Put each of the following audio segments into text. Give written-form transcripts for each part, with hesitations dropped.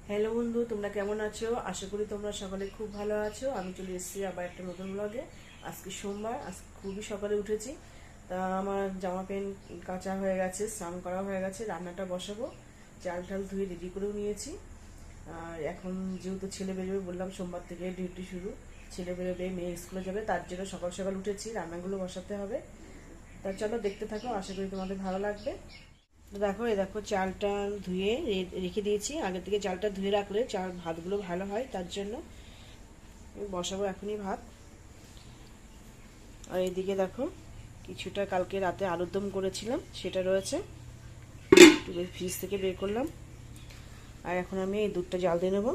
Hello বন্ধু, তোমরা কেমন আছো? আশা করি তোমরা সকালে খুব ভালো আছো। আমি চলে এসেছি আবার একটা নতুন ব্লগে। আজকে সোমবার, আজকে খুবই সকালে উঠেছি। তা আমার জামা প্যান্ট কাচা হয়ে গেছে, স্নান করা হয়ে গেছে, রান্নাটা বসাবো। চাল টাল ধুয়ে রেডি করেও নিয়েছি। আর এখন যেহেতু ছেলে বেরোবে, বললাম সোমবার থেকে ডিউটি শুরু, ছেলে বেরোবে, মেয়ে স্কুলে যাবে, তার জন্য সকাল সকাল উঠেছি, রান্নাগুলো বসাতে হবে। তা চলো দেখতে থাকো, আশা করি তোমাদের ভালো লাগবে। দেখো, এই দেখো চালটা ধুয়ে রেখে দিয়েছি। আগে থেকে চালটা ধুয়ে রাখলে চাল ভাতগুলো ভালো হয়, তার জন্য বসাবো এখনই ভাত। আর এইদিকে দেখো, কিছুটা কালকে রাতে আলুর দম করেছিলাম, সেটা রয়েছে, একটু ফ্রিজ থেকে বের করলাম। আর এখন আমি এই দুধটা জাল দিয়ে নেব।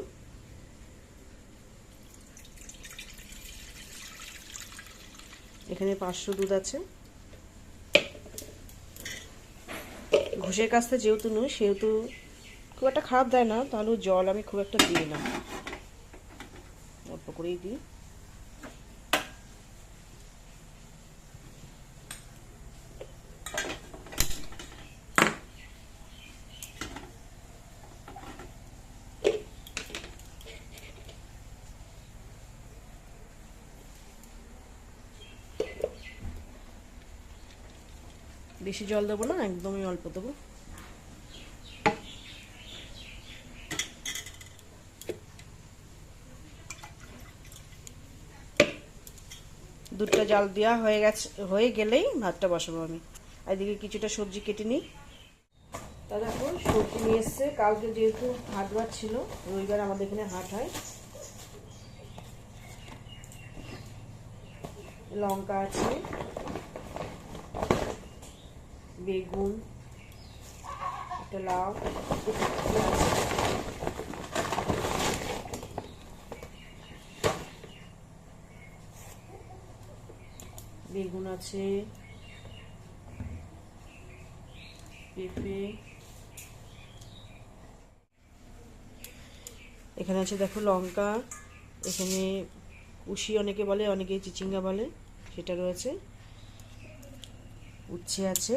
এখানে 500 দুধ আছে। ঘুষের কাছতে যেহেতু নই, সেহেতু খুব একটা খারাপ দেয় না, তাহলে জল আমি খুব একটা দিই না, অল্প করেই দিই। বেশি জল দেবো না, একদমই অল্প দেবো। দুধটা জাল দেওয়া হয়ে গেলেই ভাতটা বসাবো আমি। আর এদিকে কিছুটা সবজি কেটে নিই। তা দেখো, সবজি নিয়ে এসছে। কালকে যেহেতু হাটবার ছিল, রবিবার আমাদের এখানে হাট হয়। লঙ্কা আছে, বেগুন, একটা লাউ, বেগুন আছে, পেঁপে, এখানে আছে দেখো লঙ্কা, এখানে উশি অনেকে বলে, অনেকে চিচিঙ্গা বলে, সেটা রয়েছে, উচ্ছে আছে,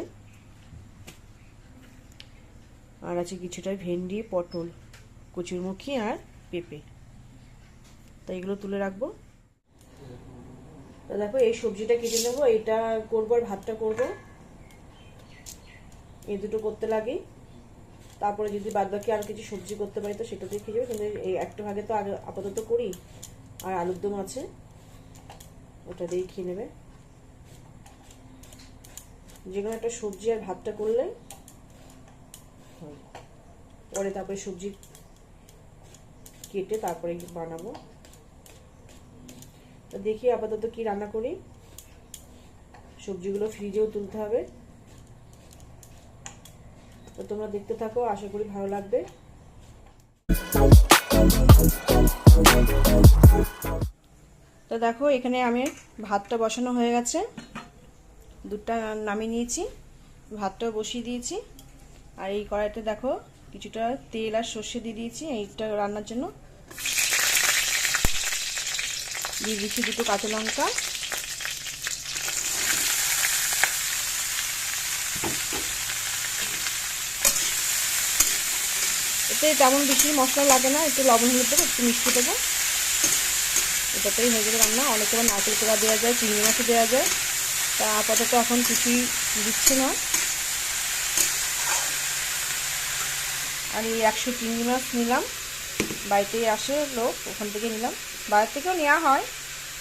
আর আছে কিছুটা ভেন্ডি, পটল, কচুরমুখী আর পেঁপে। তো এগুলো তুলে রাখবো। তো দেখো, এই সবজিটা কেটে নেবো, এটা করবো আর ভাতটা করবো, এই দুটো করতে লাগে। তারপরে যদি বাদ বাকি আর কিছু সবজি করতে পারি তো সেটা দিয়ে খেয়ে যাবে, কিন্তু এই একটা ভাগে তো আগে আপাতত করি। আর আলুর দম আছে, ওটা দিয়ে খেয়ে নেবে। যে কোনো একটা সবজি আর ভাতটা করলে পরে তারপরে সবজি কেটে তারপরে বানাবো। তো দেখি আপাতত কি রান্না করি। সবজিগুলো ফ্রিজেও তুলতে হবে। তো তোমরা দেখতে থাকো, আশা করি ভালো লাগবে। তো দেখো, এখানে আমি ভাতটা বসানো হয়ে গেছে, দুধটা নামিয়ে নিয়েছি, ভাতটাও বসিয়ে দিয়েছি। আর এই কড়াইতে দেখো কিছুটা তেল আর সর্ষে দিয়ে দিয়েছি এইটা রান্নার জন্য। দিয়ে দিচ্ছি দুটো কাঁচা লঙ্কা, এতে তেমন বেশি মশলা লাগে না, একটু লবণ হলুদ দেবো, একটু মিষ্টি দেবো, এটাতেই হয়ে যাবে রান্না। অনেকে আবার নারকেল কোড়া দেওয়া যায়, চিংড়ি মাছও দেওয়া যায়। তা আপাতত এখন কিছুই দিচ্ছি না। আর এই 100 চিংড়ি মাছ নিলাম, বাড়িতেই আসে লোক, ওখান থেকে নিলাম, বাইরে থেকেও নেওয়া হয়,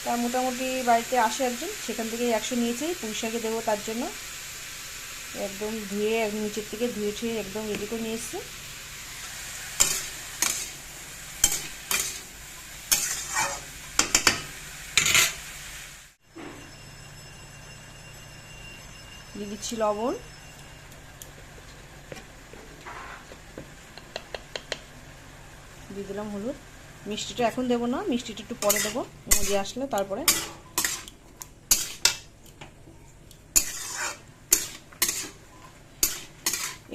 তা মোটামুটি বাড়িতে আসে একজন, সেখান থেকে 100 নিয়েছি। পুঁই শাকে দেবো তার জন্য, একদম ধুয়ে নিচের থেকে ধুয়ে ছুঁয়ে একদম রেডি করে নিয়ে এসেছি। দিয়ে দিচ্ছি লবণ, দিয়ে দিলাম হলুদ। মিষ্টিটা এখন দেবো না, মিষ্টিটা একটু পরে দেবো, মজে আসলে তারপরে।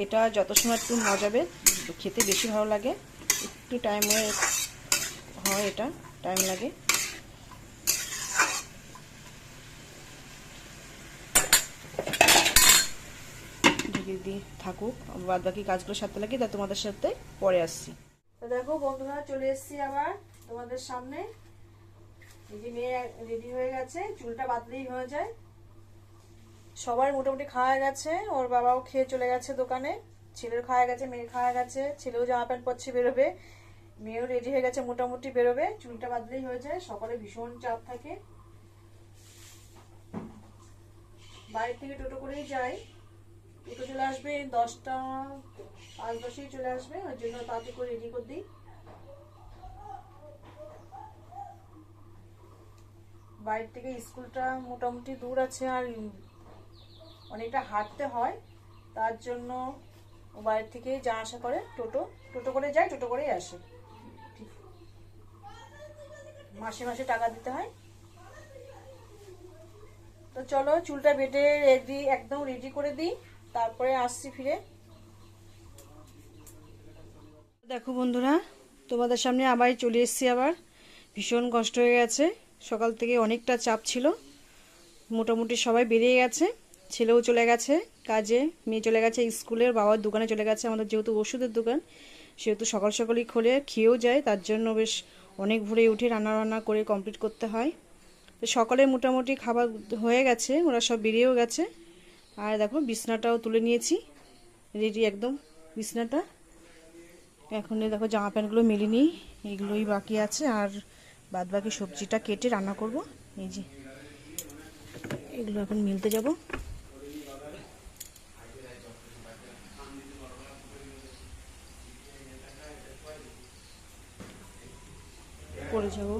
এটা যত সময় একটু মজাবে, খেতে বেশি ভালো লাগে, একটু টাইম হয়, এটা টাইম লাগে। দিদি থাকুক, বাদ বাকি কাজগুলো সারতে লাগি, তা তোমাদের সাথে পরে আসছি। তো দেখো বন্ধুরা, চলে এসেছি আবার তোমাদের সামনে। এই যে মেয়ে রেডি হয়ে গেছে, চুলটা বাঁধলেই হয়ে যায়। সবার মোটামুটি খাওয়া গেছে, ওর বাবাও খেয়ে চলে গেছে দোকানে, ছেলের খাওয়া গেছে, মেয়ের খাওয়া গেছে, ছেলেও জামা প্যান্ট পরছে বেরোবে, মেয়েও রেডি হয়ে গেছে মোটামুটি বেরোবে। চুলটা বাঁধলেই হয়ে যায়, সকালে ভীষণ চাপ থাকে। বাড়ি থেকে টোটো করেই যাই, টোটো চলে আসবে 10টা 5-10 চলে আসবে, ওই জন্য তাড়াতাড়ি করে রেডি করে দিই। বাড়ি থেকে স্কুলটা মোটামুটি দূর আছে, আর অনেকটা হাঁটতে হয়, তার জন্য ও বাড়ির থেকেই যা আসা করে, টোটো করে যায়, টোটো করেই আসে। মাসে মাসে টাকা দিতে হয়। তো চলো চুলটা বেটে রেডি, একদম রেডি করে দিই, তারপরে আসছি ফিরে। দেখো বন্ধুরা, তোমাদের সামনে আবার চলে এসেছি। আবার ভীষণ কষ্ট হয়ে গেছে, সকাল থেকে অনেকটা চাপ ছিল। মোটামুটি সবাই বেরিয়ে গেছে, ছেলেও চলে গেছে কাজে, মেয়ে চলে গেছে স্কুলের, বাবার দোকানে চলে গেছে। আমাদের যেহেতু ওষুধের দোকান, সেহেতু সকাল সকালই খোলে, খেয়েও যায়, তার জন্য বেশ অনেক ভোরে উঠে রান্না করে কমপ্লিট করতে হয়। তো সকালে মোটামুটি খাবার হয়ে গেছে, ওরা সব বেরিয়েও গেছে। আর দেখো বিছনাটাও তুলে নিয়েছি, রেডি একদম বিছনাটা। এখন দেখো জামা প্যান্টগুলো মেলিনি, এগুলোই বাকি আছে, আর বাদ বাকি সবজিটা কেটে রান্না করব। এই যে এগুলো এখন মিলতে যাব। পরে যাব।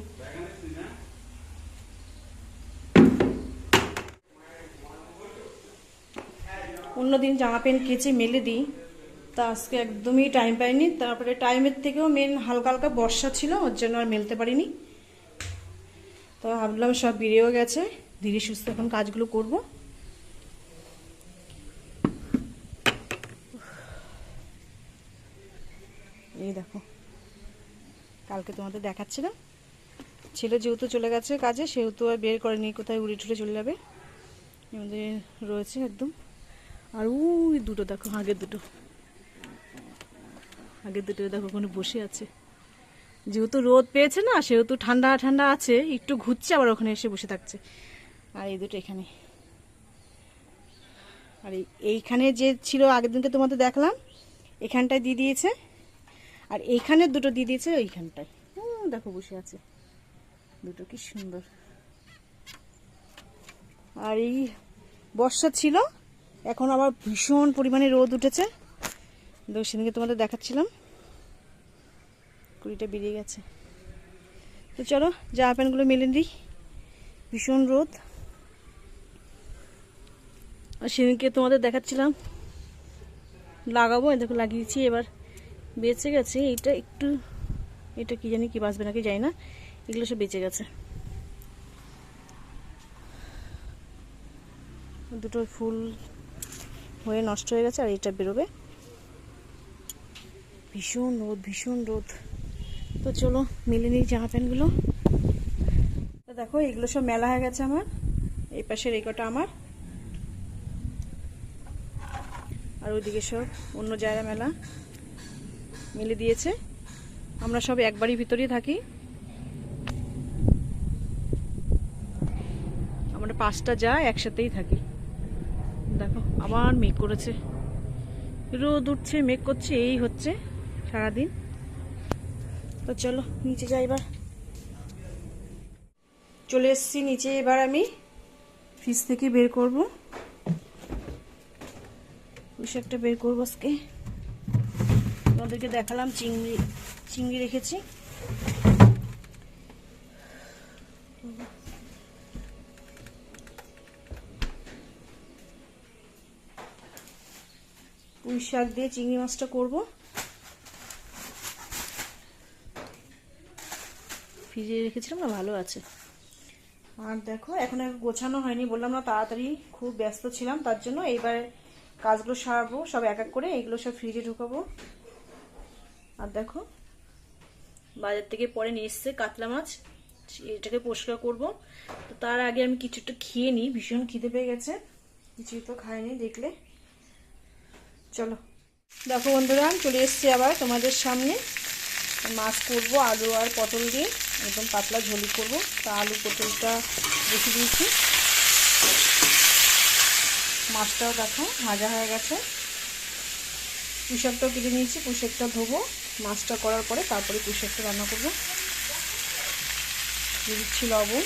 অন্যদিন জামা প্যান্ট কেচে মেলে দিই, তা আজকে একদমই টাইম পাইনি। তারপরে টাইমের থেকেও মেন হালকা হালকা বর্ষা ছিল, ওর জন্য আর মেলতে পারিনি। তো ভাবলাম সব বেরিয়েও গেছে, ধীরে সুস্থ এখন কাজগুলো করব। এই দেখো, কালকে তোমাদের দেখাচ্ছিলাম, ছেলে যেহেতু চলে গেছে কাজে, সেহেতু আর বের করেনি, কোথায় উড়ে ঠুড়ে চলে যাবে। আমাদের রয়েছে একদম। আর ওই দুটো দেখো, আগের দুটো দেখো ওখানে বসে আছে। যেহেতু রোদ পেয়েছে না, সেহেতু ঠান্ডা ঠান্ডা আছে, একটু ঘুরছে, আবার ওখানে এসে বসে থাকছে। আর এই দুটো এখানে, আর এইখানে যে ছিল আগের দিনকে তোমাদের দেখলাম, এখানটায় দিয়ে দিয়েছে, আর এইখানের দুটো দিয়ে দিয়েছে ওইখানটায়। দেখো বসে আছে দুটো, কি সুন্দর। আর এই বর্ষা ছিল, এখন আবার ভীষণ পরিমাণে রোদ উঠেছে। সেদিনকে তোমাদের দেখাচ্ছিলাম, কুড়িটা বেরিয়ে গেছে। তো চলো জামা প্যান্টগুলো মেলে দিই, ভীষণ রোদ। আর সেদিনকে তোমাদের দেখাচ্ছিলাম লাগাবো, দেখো লাগিয়েছি, এবার বেঁচে গেছে। এটা একটু, এটা কি জানি কি বাঁচবে নাকি জানি না, এগুলো সব বেঁচে গেছে। দুটো ফুল হয়ে নষ্ট হয়ে গেছে, আর এটা বেরোবে। ভীষণ রোদ, ভীষণ রোদ। তো চলো মেলে নিই জামা প্যান্টগুলো। তো দেখো এগুলো সব মেলা হয়ে গেছে আমার, এই পাশের এই কটা আমার, আর ওইদিকে সব অন্য জায়গা মেলা মেলে দিয়েছে। আমরা সব একবারই ভিতরেই থাকি, আমরা 5টা যা একসাথেই থাকি। দেখো আবার মেঘ করেছে, রোদ উঠছে, মেঘ করছে, এই হচ্ছে সারাদিন। তো চলো নিচে যাই, এবার চলে এসছি নিচে। এবার আমি ফ্রিজ থেকে বের করব, পুঁইশাকটা বের করবো আজকে। তোমাদেরকে দেখালাম চিংড়ি রেখেছি। পুঁইশাক দিয়ে চিংড়ি মাছটা করব। ফ্রিজে রেখেছিলাম না, ভালো আছে। আর দেখো এখন গোছানো হয়নি, বললাম না তাড়াতাড়ি, খুব ব্যস্ত ছিলাম, তার জন্য এইবার কাজগুলো সারবো সব এক এক করে, এইগুলো সব ফ্রিজে ঢুকাবো। আর দেখো বাজার থেকে পরে নিয়ে এসছে কাতলা মাছ, এটাকে পরিষ্কার করবো। তো তার আগে আমি কিছুটা খেয়ে নিই, ভীষণ খিদে পেয়ে গেছে, কিছুই তো খাইনি দেখলে। চলো দেখো বন্ধুরা, চলে এসেছি আবার তোমাদের সামনে। মাছ করবো আলু আর পটল দিয়ে, একদম পাতলা ঝোলি করবো। তা আলু পটলটা বসিয়ে দিয়েছি, মাছটাও দেখো ভাজা হয়ে গেছে। পুঁইশাকটাও কেটে নিয়েছি, পুঁইশাকটা ধোবো। মাছটা করার পরে তারপরে পুঁইশাকটা রান্না করবো। দিয়ে দিচ্ছি লবণ,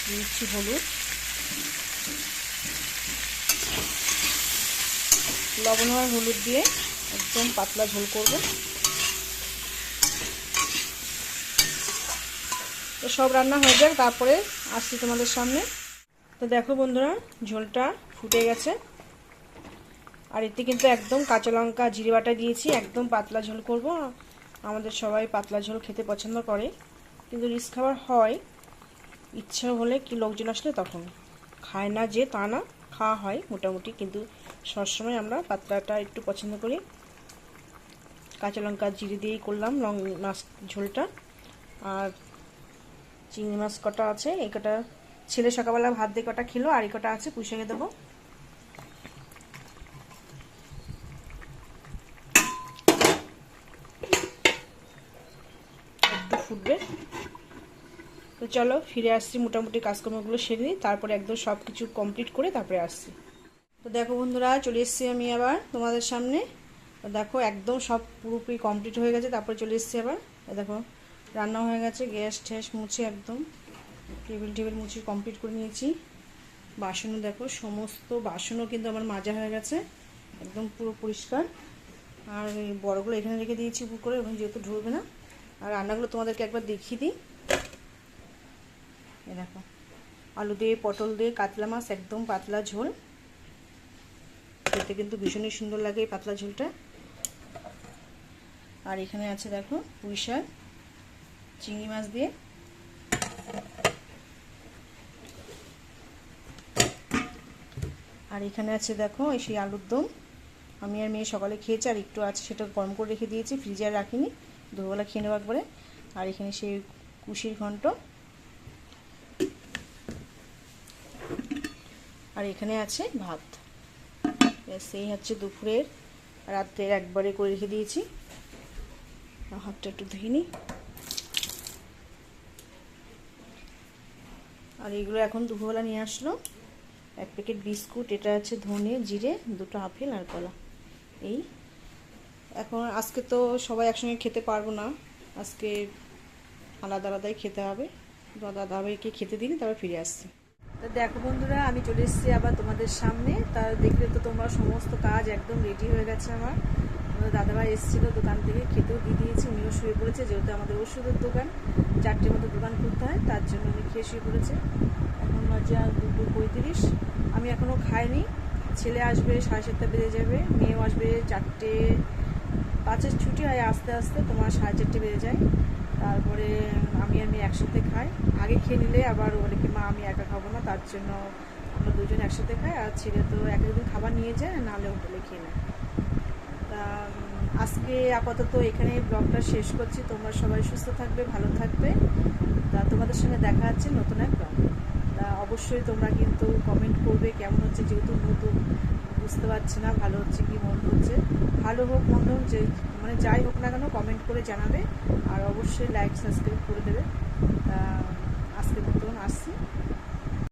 দিয়ে দিচ্ছি হলুদ, লবণ আর হলুদ দিয়ে একদম পাতলা ঝোল করবো। তো সব রান্না হয়ে যাক, তারপরে আসছি তোমাদের সামনে। তো দেখো বন্ধুরা, ঝোলটা ফুটে গেছে। আর এতে কিন্তু একদম কাঁচা লঙ্কা জিরে বাটা দিয়েছি, একদম পাতলা ঝোল করব। আমাদের সবাই পাতলা ঝোল খেতে পছন্দ করে, কিন্তু রিচ খাবার হয় ইচ্ছা হলে, কি লোকজন আসলে তখন খায় না যে তা না, খাওয়া হয় মোটামুটি, কিন্তু সবসময় আমরা পাতলাটা একটু পছন্দ করি। কাঁচা লঙ্কা জিরে দিয়েই করলাম মাছ ঝোলটা। আর চিংড়ি মাছ কটা আছে, এই কটা ছেলে সকালবেলা ভাত দিয়ে কটা খেলো, আর এই কটা আছে পুষিয়ে দেবো। একটু ফুটবে। তো চলো ফিরে আসছি, মোটামুটি কাজকর্মগুলো সেরে নিই, তারপরে একদম সব কিছু কমপ্লিট করে তারপরে আসছি। তো দেখো বন্ধুরা, চলে এসেছি আমি আবার তোমাদের সামনে। তো দেখো একদম সব পুরোপুরি কমপ্লিট হয়ে গেছে, তারপরে চলে এসেছি আবার। দেখো রান্না হয়ে গেছে, গ্যাস ঠ্যাস মুছে একদম টেবিল মুছে কমপ্লিট করে নিয়েছি। বাসনও দেখো, সমস্ত বাসনও কিন্তু আমার মাজা হয়ে গেছে, একদম পুরো পরিষ্কার। আর এই বড়গুলো এখানে রেখে দিয়েছি উপর করে, ওখানে যেহেতু ঢুকবে না। আর রান্নাগুলো তোমাদেরকে একবার দেখিয়ে দিই। এ দেখো, আলু দিয়ে পটল দিয়ে কাতলা মাছ, একদম পাতলা ঝোল। খেতে কিন্তু ভীষণই সুন্দর লাগে এই পাতলা ঝোলটা। আর এখানে আছে দেখো পুঁই শাক চিংড়ি মাছ দিয়ে। আর এখানে আছে দেখো এই সেই আলুর দম, আমি আর মেয়ে সকালে খেয়েছি, আর একটু আছে সেটা গরম করে রেখে দিয়েছি, ফ্রিজে আর রাখিনি, দুপুরবেলা খেয়ে নেবো একবারে। আর এখানে সেই কুশির ঘন্ট। আর এখানে আছে ভাত। সেই হচ্ছে দুপুরের, রাত্রের একবারে করে রেখে দিয়েছি। হাতটা একটু ধুয়ে নিই। আর এগুলো এখন দুপুরবেলা নিয়ে আসলো, এক প্যাকেট বিস্কুট, এটা আছে ধনে জিরে, দুটো আপেল আর কলা। এই এখন আজকে তো সবাই একসঙ্গে খেতে পারবো না, আজকে আলাদা আলাদাই খেতে হবে। দাদা ভাইকে খেতে দিন, তারপর ফিরে আসছি। তো দেখো বন্ধুরা, আমি চলে এসেছি আবার তোমাদের সামনে। তা দেখলে তো তোমরা সমস্ত কাজ একদম রেডি হয়ে গেছে আমার। দাদাভাই এসেছিলো দোকান থেকে, খেতেও দিয়ে দিয়েছি, উনিও শুয়ে পড়েছে, যেহেতু আমাদের ওষুধের দোকান, 4টের মতো দোকান করতে হয়, তার জন্য উনি খেয়ে শুয়ে পড়েছে। এখন বাজে 2:35, আমি এখনও খাইনি। ছেলে আসবে 7:30 বেজে যাবে, মেয়েও আসবে 4:05 ছুটি হয়, আস্তে আস্তে তোমার 4:30 বেজে যায়। তারপরে আমি আর মেয়ে একসাথে খাই। আগে খেয়ে নিলে আবার বলে কি মা আমি একা খাবো না, তার জন্য আমরা দুজন একসাথে খাই। আর ছেলে তো এক একদিন খাবার নিয়ে যায়, নাহলে হোটেলে খেয়ে নেয়। তা আজকে আপাতত এখানে ব্লগটা শেষ করছি। তোমরা সবাই সুস্থ থাকবে, ভালো থাকবে। তা তোমাদের সঙ্গে দেখা হচ্ছে নতুন এক ব্লগ। তা অবশ্যই তোমরা কিন্তু কমেন্ট করবে কেমন হচ্ছে, যেহেতু নতুন বুঝতে পারছি না ভালো হচ্ছে কি মন্দ হচ্ছে। ভালো হোক মন্দ হোক, যে মানে যাই হোক না কেন কমেন্ট করে জানাবে, আর অবশ্যই লাইক সাবস্ক্রাইব করে দেবে। তা আজকের মতন আসছি।